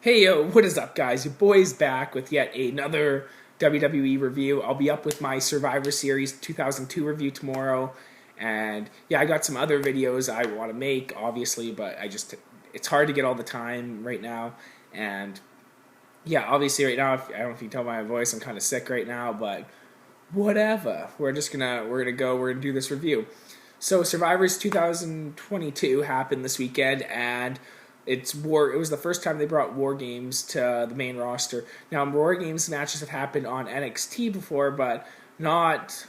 Hey yo, what is up guys? Your boy's back with yet another WWE review. I'll be up with my Survivor Series 2002 review tomorrow. And yeah, I got some other videos I want to make, obviously, but it's hard to get all the time right now. And yeah, obviously right now, I don't know if you can tell by my voice, I'm kind of sick right now, but whatever. We're gonna do this review. So Survivors 2022 happened this weekend, and it was the first time they brought War Games to the main roster. Now, War Games matches have happened on NXT before, but not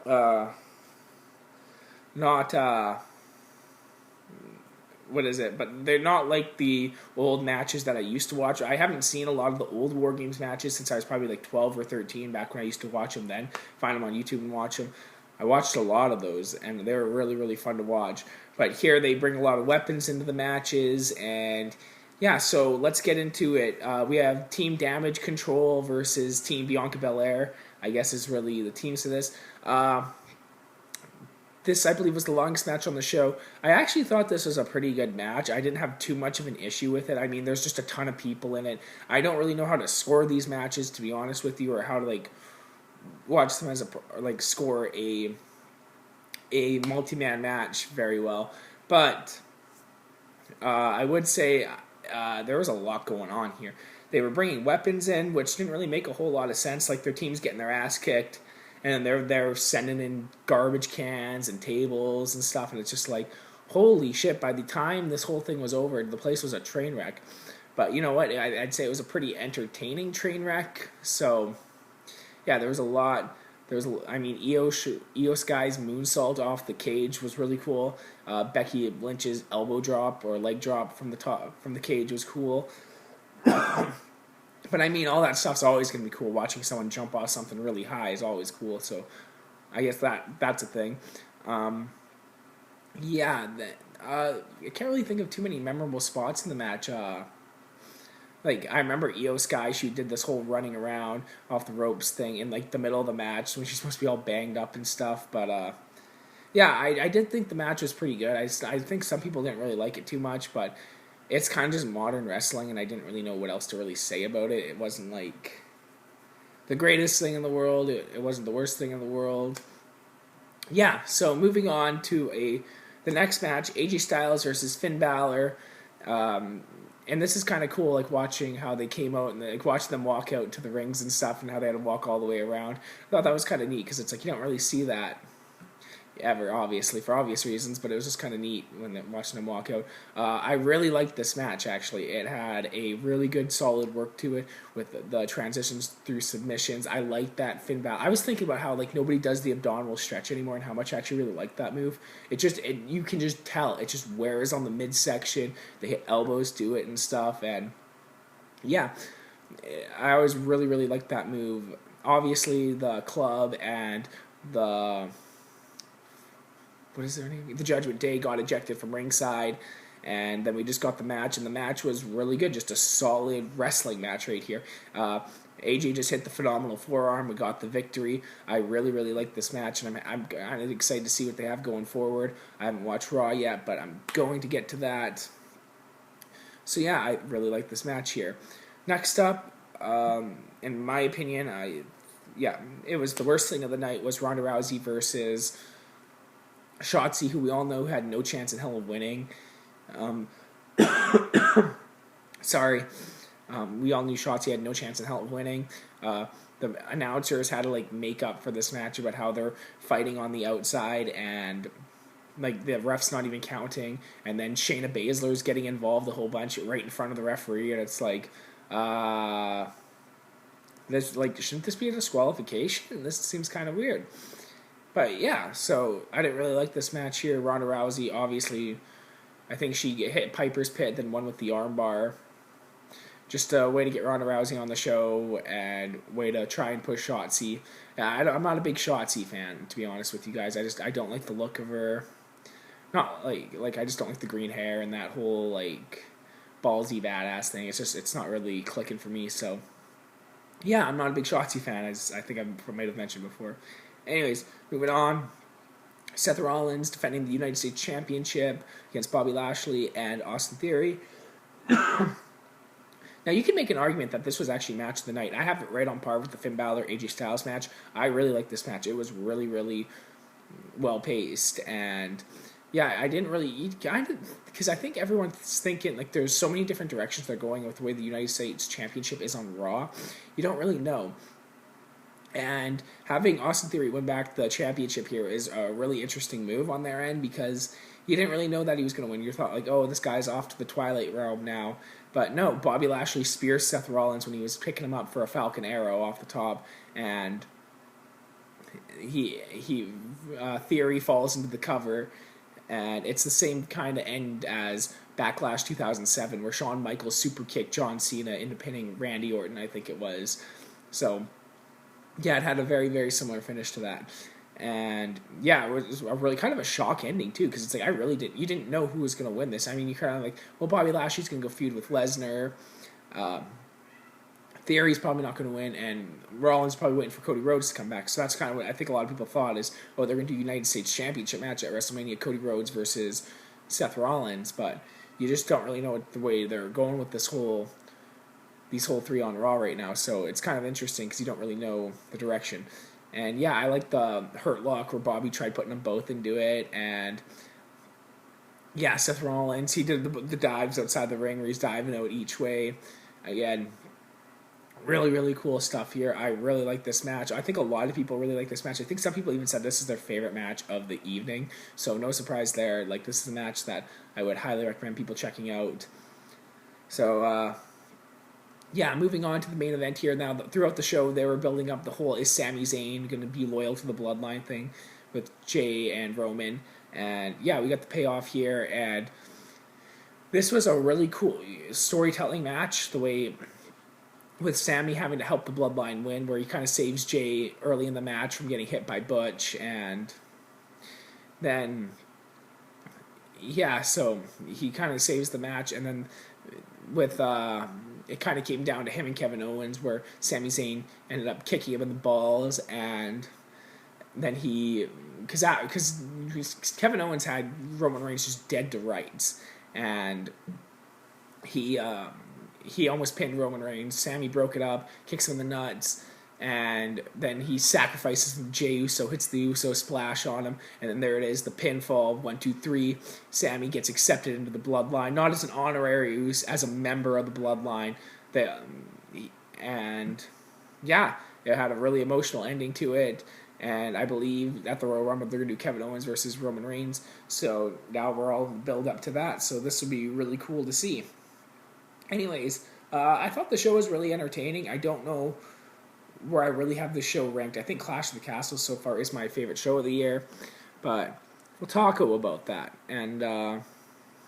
uh, not what is it? But they're not like the old matches that I used to watch. I haven't seen a lot of the old War Games matches since I was probably like 12 or 13, back when I used to watch them then. Find them on YouTube and watch them. I watched a lot of those, and they were really, really fun to watch. But here they bring a lot of weapons into the matches, and yeah, so let's get into it. We have Team Damage Control versus Team Bianca Belair, I guess is really the teams to this. This, I believe, was the longest match on the show. I actually thought this was a pretty good match. I didn't have too much of an issue with it. I mean, there's just a ton of people in it. I don't really know how to score these matches, to be honest with you, or how to watch them as score a multi-man match very well. But I would say there was a lot going on here. They were bringing weapons in, which didn't really make a whole lot of sense. Like, their team's getting their ass kicked, and they're sending in garbage cans and tables and stuff, and it's just like, holy shit, by the time this whole thing was over, the place was a train wreck. But you know what? I'd say it was a pretty entertaining train wreck. So, yeah, there was a lot. Io Sky's moonsault off the cage was really cool. Becky Lynch's elbow drop or leg drop from the cage was cool. But I mean, all that stuff's always going to be cool. Watching someone jump off something really high is always cool. So I guess that's a thing. Yeah, I can't really think of too many memorable spots in the match. I remember Io Sky, she did this whole running around off the ropes thing in the middle of the match when she's supposed to be all banged up and stuff. But yeah, I did think the match was pretty good. I think some people didn't really like it too much, but it's kind of just modern wrestling, and I didn't really know what else to really say about it. It wasn't like the greatest thing in the world. It wasn't the worst thing in the world. Yeah, so moving on to the next match, AJ Styles versus Finn Balor. And this is kind of cool, watching how they came out and watching them walk out to the rings and stuff, and how they had to walk all the way around. I thought that was kind of neat because it's you don't really see that ever, obviously, for obvious reasons, but it was just kind of neat watching them walk out. I really liked this match, actually. It had a really good, solid work to it with the transitions through submissions. I liked that Finn Balor. I was thinking about how nobody does the abdominal stretch anymore, and how much I actually really liked that move. You can just tell. It just wears on the midsection. They hit elbows to it and stuff, and yeah, I always really, really liked that move. Obviously, the club and the... what is their name? The Judgment Day got ejected from ringside, and then we just got the match, and the match was really good. Just a solid wrestling match right here. AJ just hit the phenomenal forearm. We got the victory. I really, really like this match, and I'm kind of excited to see what they have going forward. I haven't watched Raw yet, but I'm going to get to that. So yeah, I really like this match here. Next up, in my opinion, it was the worst thing of the night was Ronda Rousey versus Shotzi, who we all know had no chance in hell of winning. Sorry. We all knew Shotzi had no chance in hell of winning. The announcers had to make up for this match about how they're fighting on the outside, and the ref's not even counting, and then Shayna Baszler's getting involved a whole bunch right in front of the referee, and it's shouldn't this be a disqualification? This seems kind of weird. But yeah, so I didn't really like this match here. Ronda Rousey, obviously, I think she hit Piper's Pit, then won with the armbar. Just a way to get Ronda Rousey on the show, and way to try and push Shotzi. I'm not a big Shotzi fan, to be honest with you guys. I don't like the look of her. Not I just don't like the green hair and that whole ballsy badass thing. It's not really clicking for me. So yeah, I'm not a big Shotzi fan. I think I might have mentioned before. Anyways, moving on. Seth Rollins defending the United States Championship against Bobby Lashley and Austin Theory. Now, you can make an argument that this was actually match of the night. I have it right on par with the Finn Balor AJ Styles match. I really like this match. It was really, really well paced, and yeah, I didn't really eat because I think everyone's thinking like there's so many different directions they're going with the way the United States Championship is on Raw. You don't really know. And having Austin Theory win back the championship here is a really interesting move on their end because you didn't really know that he was going to win. You thought like, oh, this guy's off to the Twilight Realm now. But no, Bobby Lashley spears Seth Rollins when he was picking him up for a Falcon Arrow off the top, and Theory falls into the cover, and it's the same kind of end as Backlash 2007, where Shawn Michaels super kicked John Cena into pinning Randy Orton, I think it was. So, yeah, it had a very, very similar finish to that. And yeah, it was a really kind of a shock ending too, because it's like you didn't know who was going to win this. I mean, you kind of like, well, Bobby Lashley's going to go feud with Lesnar. Theory's probably not going to win, and Rollins probably waiting for Cody Rhodes to come back. So that's kind of what I think a lot of people thought is, oh, they're going to do United States Championship match at WrestleMania, Cody Rhodes versus Seth Rollins, but you just don't really know the way they're going with these whole three on Raw right now. So it's kind of interesting because you don't really know the direction. And yeah, I like the Hurt Lock where Bobby tried putting them both into it, and yeah, Seth Rollins, he did the dives outside the ring where he's diving out each way. Again, really, really cool stuff here. I really like this match. I think a lot of people really like this match. I think some people even said this is their favorite match of the evening. So no surprise there. Like, this is a match that I would highly recommend people checking out. So, yeah, moving on to the main event here. Now, throughout the show, they were building up the whole, is Sami Zayn going to be loyal to the Bloodline thing with Jay and Roman? And yeah, we got the payoff here. And this was a really cool storytelling match, the way with Sami having to help the Bloodline win, where he kind of saves Jay early in the match from getting hit by Butch, and then yeah, so he kind of saves the match, and then with it kind of came down to him and Kevin Owens, where Sami Zayn ended up kicking him in the balls, and then because Kevin Owens had Roman Reigns just dead to rights, and he almost pinned Roman Reigns. Sami broke it up, kicks him in the nuts, and then he sacrifices Jey Uso, hits the Uso splash on him, and then there it is, the pinfall, 1, 2, 3. Sami gets accepted into the Bloodline, not as an honorary Uso, as a member of the Bloodline. And yeah, it had a really emotional ending to it. And I believe at the Royal Rumble they're going to do Kevin Owens versus Roman Reigns. So now we're all build up to that. So this would be really cool to see. Anyways, I thought the show was really entertaining. I don't know where I really have the show ranked. I think Clash of the Castle so far is my favorite show of the year. But we'll talk about that. And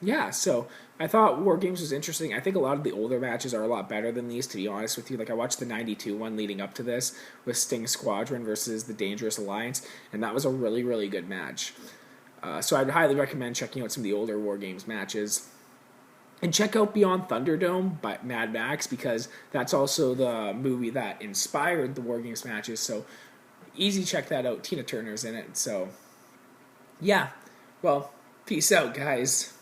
yeah, so I thought War Games was interesting. I think a lot of the older matches are a lot better than these, to be honest with you. Like, I watched the 92 one leading up to this with Sting Squadron versus the Dangerous Alliance, and that was a really, really good match. So I'd highly recommend checking out some of the older War Games matches. And check out Beyond Thunderdome by Mad Max, because that's also the movie that inspired the War Games matches. So easy, check that out. Tina Turner's in it. So yeah, well, peace out, guys.